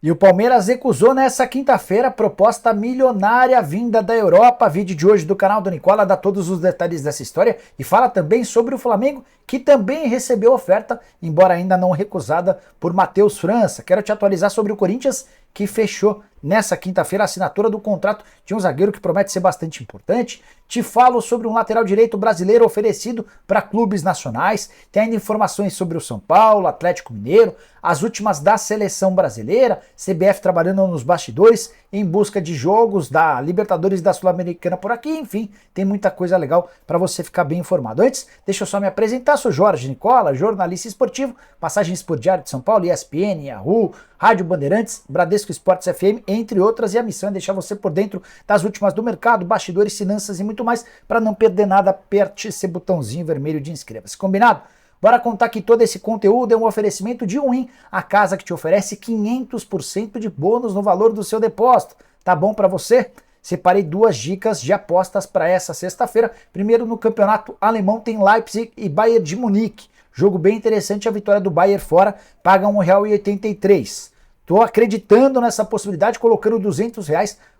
E o Palmeiras recusou nessa quinta-feira a proposta milionária vinda da Europa. Vídeo de hoje do canal do Nicola dá todos os detalhes dessa história e fala também sobre o Flamengo, que também recebeu oferta, embora ainda não recusada, por Matheus França. Quero te atualizar sobre o Corinthians, que fechou nessa quinta-feira a assinatura do contrato de um zagueiro que promete ser bastante importante. Te falo sobre um lateral direito brasileiro oferecido para clubes nacionais. Tem ainda informações sobre o São Paulo, Atlético Mineiro, as últimas da seleção brasileira, CBF trabalhando nos bastidores em busca de jogos da Libertadores e da Sul-Americana por aqui. Enfim, tem muita coisa legal para você ficar bem informado. Antes, deixa eu só me apresentar. Sou Jorge Nicola, jornalista esportivo, passagens por Diário de São Paulo, ESPN, Yahoo, Rádio Bandeirantes, Bradesco Esportes FM, entre outras, e a missão é deixar você por dentro das últimas do mercado, bastidores, finanças e muito mais. Para não perder nada, aperte esse botãozinho vermelho de inscreva-se. Combinado? Bora contar que todo esse conteúdo é um oferecimento de Win, a casa que te oferece 500% de bônus no valor do seu depósito. Tá bom para você? Separei duas dicas de apostas para essa sexta-feira. Primeiro, no campeonato alemão tem Leipzig e Bayern de Munique. Jogo bem interessante, a vitória do Bayern fora paga R$ 1,83. Estou acreditando nessa possibilidade, colocando R$ 200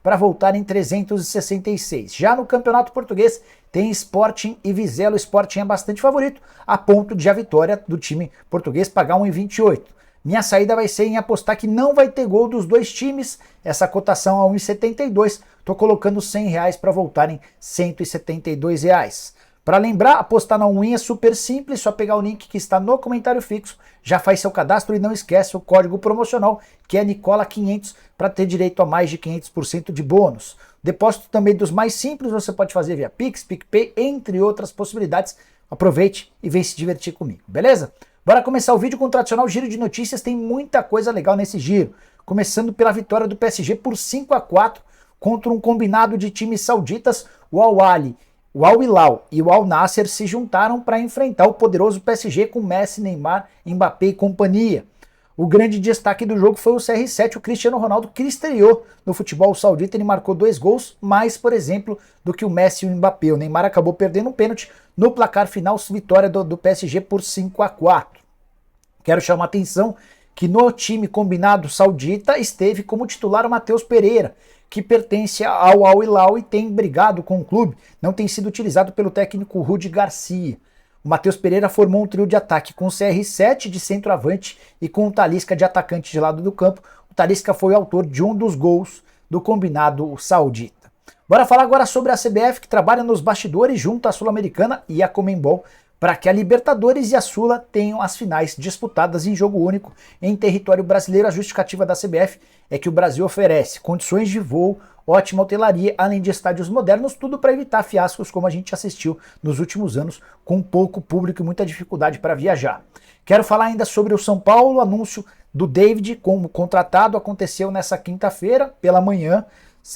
para voltar em 366. Já no Campeonato Português tem Sporting e Vizela. O Sporting é bastante favorito, a ponto de a vitória do time português pagar 1,28. Minha saída vai ser em apostar que não vai ter gol dos dois times. Essa cotação a 1,72. Estou colocando R$ 100 para voltar em R$ 172. Para lembrar, apostar na Win é super simples, só pegar o link que está no comentário fixo, já faz seu cadastro e não esquece o código promocional, que é Nicola500, para ter direito a mais de 500% de bônus. Depósito também dos mais simples, você pode fazer via Pix, PicPay, entre outras possibilidades. Aproveite e vem se divertir comigo, beleza? Bora começar o vídeo com o tradicional giro de notícias, tem muita coisa legal nesse giro. Começando pela vitória do PSG por 5-4 contra um combinado de times sauditas, o Al-Ahly. O Al-Hilal e o Al-Nassr se juntaram para enfrentar o poderoso PSG com Messi, Neymar, Mbappé e companhia. O grande destaque do jogo foi o CR7, o Cristiano Ronaldo, que estreou no futebol saudita. Ele marcou 2 gols, mais, por exemplo, do que o Messi e o Mbappé. O Neymar acabou perdendo um pênalti no placar final, vitória do PSG por 5-4. Quero chamar a atenção que no time combinado saudita esteve como titular o Matheus Pereira, que pertence ao Al-Hilal e tem brigado com o clube, não tem sido utilizado pelo técnico Rudi Garcia. O Matheus Pereira formou um trio de ataque com o CR7 de centroavante e com o Talisca de atacante de lado do campo. O Talisca foi o autor de um dos gols do combinado saudita. Bora falar agora sobre a CBF, que trabalha nos bastidores junto à Sul-Americana e à Conmebol, para que a Libertadores e a Sula tenham as finais disputadas em jogo único em território brasileiro. A justificativa da CBF é que o Brasil oferece condições de voo, ótima hotelaria, além de estádios modernos, tudo para evitar fiascos como a gente assistiu nos últimos anos, com pouco público e muita dificuldade para viajar. Quero falar ainda sobre o São Paulo. O anúncio do David como contratado aconteceu nessa quinta-feira pela manhã.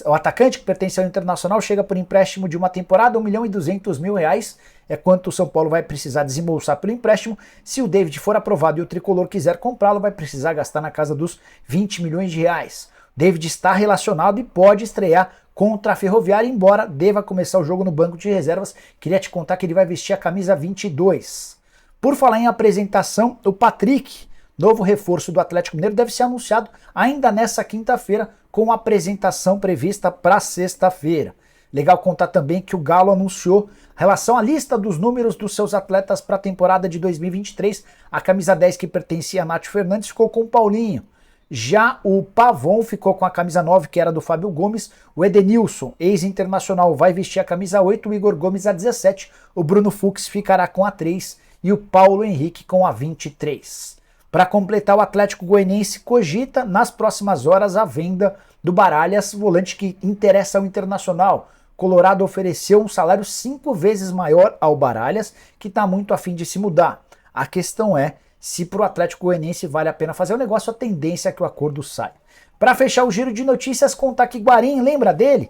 O atacante, que pertence ao Internacional, chega por empréstimo de uma temporada, R$ 1.200.000, é quanto o São Paulo vai precisar desembolsar pelo empréstimo. Se o David for aprovado e o Tricolor quiser comprá-lo, vai precisar gastar na casa dos R$ 20 milhões. David está relacionado e pode estrear contra a Ferroviária, embora deva começar o jogo no banco de reservas. Queria te contar que ele vai vestir a camisa 22. Por falar em apresentação, o Patrick, novo reforço do Atlético Mineiro, deve ser anunciado ainda nessa quinta-feira, com a apresentação prevista para sexta-feira. Legal contar também que o Galo anunciou relação à lista dos números dos seus atletas para a temporada de 2023. A camisa 10, que pertencia a Nath Fernandes, ficou com o Paulinho. Já o Pavon ficou com a camisa 9, que era do Fábio Gomes. O Edenilson, ex-internacional, vai vestir a camisa 8, o Igor Gomes a 17. O Bruno Fux ficará com a 3 e o Paulo Henrique com a 23. Para completar, o Atlético Goianiense cogita nas próximas horas a venda do Baralhas, volante que interessa ao Internacional. Colorado ofereceu um salário 5 vezes maior ao Baralhas, que está muito afim de se mudar. A questão é se para o Atlético Goianiense vale a pena fazer o negócio, a tendência é que o acordo saia. Para fechar o giro de notícias, contar que Guarim, lembra dele?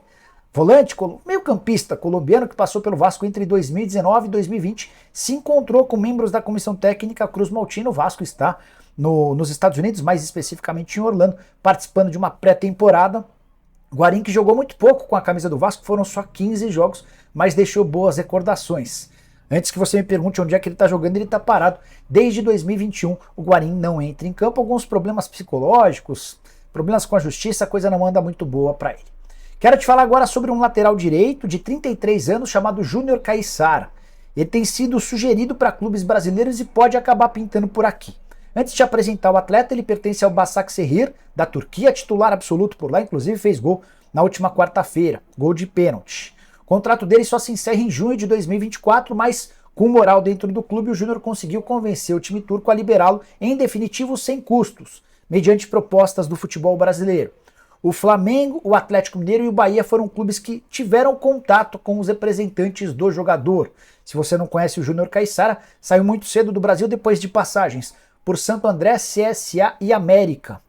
Volante, meio-campista colombiano que passou pelo Vasco entre 2019 e 2020, se encontrou com membros da comissão técnica Cruz Maltino. O Vasco está nos Estados Unidos, mais especificamente em Orlando, participando de uma pré-temporada. Guarim, que jogou muito pouco com a camisa do Vasco, foram só 15 jogos, mas deixou boas recordações. Antes que você me pergunte onde é que ele está jogando, ele está parado. Desde 2021, o Guarim não entra em campo. Alguns problemas psicológicos, problemas com a justiça, a coisa não anda muito boa para ele. Quero te falar agora sobre um lateral direito de 33 anos chamado Júnior Caissara. Ele tem sido sugerido para clubes brasileiros e pode acabar pintando por aqui. Antes de apresentar o atleta, ele pertence ao Başakşehir, da Turquia, titular absoluto por lá, inclusive fez gol na última quarta-feira, gol de pênalti. O contrato dele só se encerra em junho de 2024, mas com moral dentro do clube, o Júnior conseguiu convencer o time turco a liberá-lo em definitivo sem custos, mediante propostas do futebol brasileiro. O Flamengo, o Atlético Mineiro e o Bahia foram clubes que tiveram contato com os representantes do jogador. Se você não conhece o Júnior Caissara, saiu muito cedo do Brasil depois de passagens por Santo André, CSA e América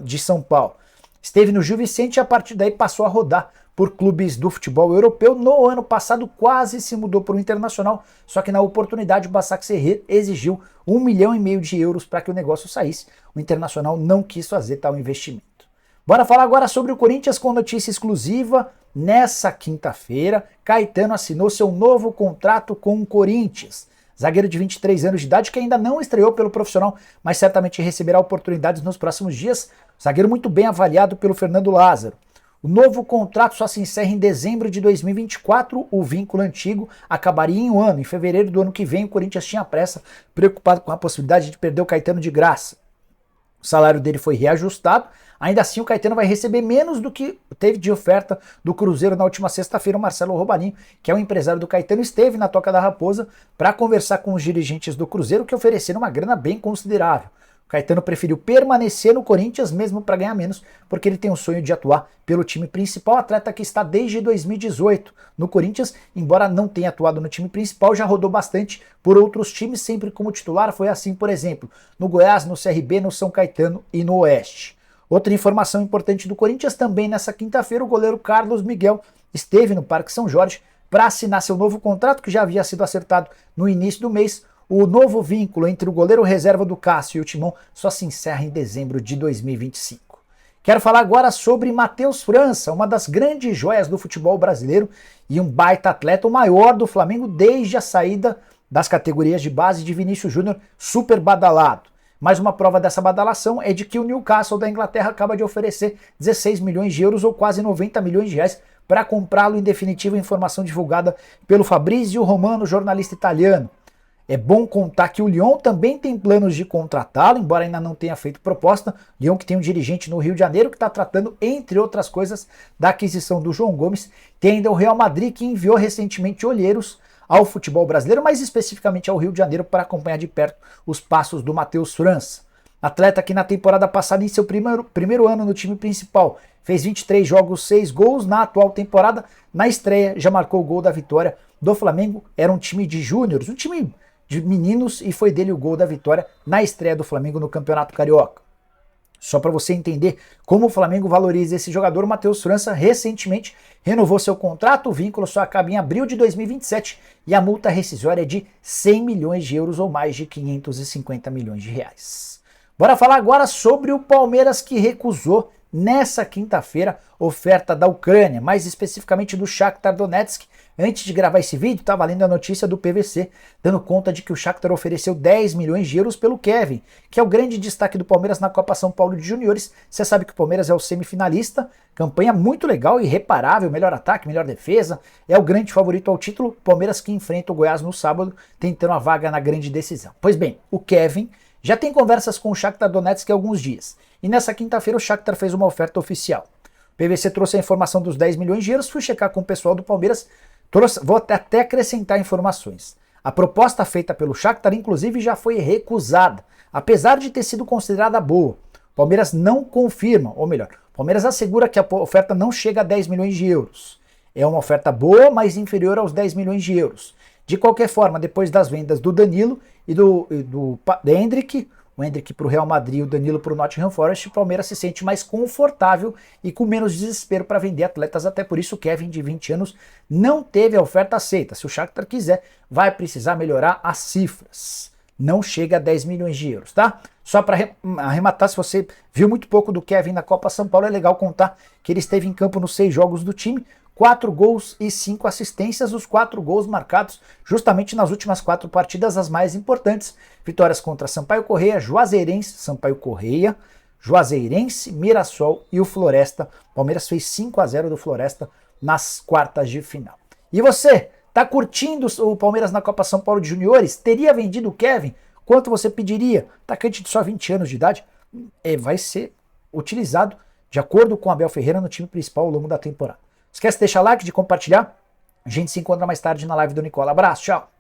de São Paulo. Esteve no Gil Vicente e a partir daí passou a rodar por clubes do futebol europeu. No ano passado quase se mudou para o Internacional, só que na oportunidade o Başakşehir exigiu 1,5 milhão de euros para que o negócio saísse. O Internacional não quis fazer tal investimento. Bora falar agora sobre o Corinthians com notícia exclusiva. Nessa quinta-feira, Caetano assinou seu novo contrato com o Corinthians. Zagueiro de 23 anos de idade que ainda não estreou pelo profissional, mas certamente receberá oportunidades nos próximos dias. Zagueiro muito bem avaliado pelo Fernando Lázaro. O novo contrato só se encerra em dezembro de 2024, o vínculo antigo acabaria em um ano. Em fevereiro do ano que vem, o Corinthians tinha pressa, preocupado com a possibilidade de perder o Caetano de graça. O salário dele foi reajustado, ainda assim o Caetano vai receber menos do que teve de oferta do Cruzeiro na última sexta-feira. O Marcelo Robalinho, que é o empresário do Caetano, esteve na Toca da Raposa para conversar com os dirigentes do Cruzeiro, que ofereceram uma grana bem considerável. O Caetano preferiu permanecer no Corinthians mesmo para ganhar menos, porque ele tem o sonho de atuar pelo time principal. Atleta que está desde 2018 no Corinthians, embora não tenha atuado no time principal, já rodou bastante por outros times, sempre como titular. Foi assim, por exemplo, no Goiás, no CRB, no São Caetano e no Oeste. Outra informação importante do Corinthians, também nessa quinta-feira, o goleiro Carlos Miguel esteve no Parque São Jorge para assinar seu novo contrato, que já havia sido acertado no início do mês. O novo vínculo entre o goleiro reserva do Cássio e o Timão só se encerra em dezembro de 2025. Quero falar agora sobre Matheus França, uma das grandes joias do futebol brasileiro e um baita atleta, o maior do Flamengo desde a saída das categorias de base de Vinícius Júnior, super badalado. Mais uma prova dessa badalação é de que o Newcastle da Inglaterra acaba de oferecer 16 milhões de euros ou quase 90 milhões de reais para comprá-lo, em definitiva informação divulgada pelo Fabrizio Romano, jornalista italiano. É bom contar que o Lyon também tem planos de contratá-lo, embora ainda não tenha feito proposta. Lyon que tem um dirigente no Rio de Janeiro que está tratando, entre outras coisas, da aquisição do João Gomes. Tem ainda o Real Madrid que enviou recentemente olheiros ao futebol brasileiro, mais especificamente ao Rio de Janeiro, para acompanhar de perto os passos do Matheus França. Atleta que na temporada passada, em seu primeiro ano no time principal, fez 23 jogos, 6 gols. Na atual temporada, na estreia, já marcou o gol da vitória do Flamengo. Era um time de júniores, um time de meninos, e foi dele o gol da vitória na estreia do Flamengo no Campeonato Carioca. Só para você entender como o Flamengo valoriza esse jogador, o Matheus França recentemente renovou seu contrato. O vínculo só acaba em abril de 2027 e a multa rescisória é de 100 milhões de euros ou mais de 550 milhões de reais. Bora falar agora sobre o Palmeiras, que recusou nessa quinta-feira oferta da Ucrânia, mais especificamente do Shakhtar Donetsk. Antes de gravar esse vídeo, estava lendo a notícia do PVC, dando conta de que o Shakhtar ofereceu 10 milhões de euros pelo Kevin, que é o grande destaque do Palmeiras na Copa São Paulo de Juniores. Você sabe que o Palmeiras é o semifinalista, campanha muito legal e irreparável, melhor ataque, melhor defesa, é o grande favorito ao título. Palmeiras que enfrenta o Goiás no sábado, tentando a vaga na grande decisão. Pois bem, o Kevin já tem conversas com o Shakhtar Donetsk há alguns dias, e nessa quinta-feira o Shakhtar fez uma oferta oficial. O PVC trouxe a informação dos 10 milhões de euros, fui checar com o pessoal do Palmeiras. Vou até acrescentar informações. A proposta feita pelo Shakhtar, inclusive, já foi recusada, apesar de ter sido considerada boa. O Palmeiras não confirma, ou melhor, o Palmeiras assegura que a oferta não chega a 10 milhões de euros. É uma oferta boa, mas inferior aos 10 milhões de euros. De qualquer forma, depois das vendas do Danilo e do Endrick, o Endrick para o Real Madrid e o Danilo para o Nottingham Forest, o Palmeiras se sente mais confortável e com menos desespero para vender atletas. Até por isso o Kevin, de 20 anos, não teve a oferta aceita. Se o Shakhtar quiser, vai precisar melhorar as cifras. Não chega a 10 milhões de euros, tá? Só para arrematar, se você viu muito pouco do Kevin na Copa São Paulo, é legal contar que ele esteve em campo nos 6 jogos do time, 4 gols e 5 assistências, os 4 gols marcados justamente nas últimas 4 partidas, as mais importantes. Vitórias contra Sampaio Corrêa, Juazeirense, Mirassol e o Floresta. Palmeiras fez 5-0 do Floresta nas quartas de final. E você, tá curtindo o Palmeiras na Copa São Paulo de Juniores? Teria vendido o Kevin? Quanto você pediria? Atacante de só 20 anos de idade, vai ser utilizado de acordo com Abel Ferreira no time principal ao longo da temporada. Esquece de deixar like, de compartilhar. A gente se encontra mais tarde na live do Nicola. Abraço, tchau!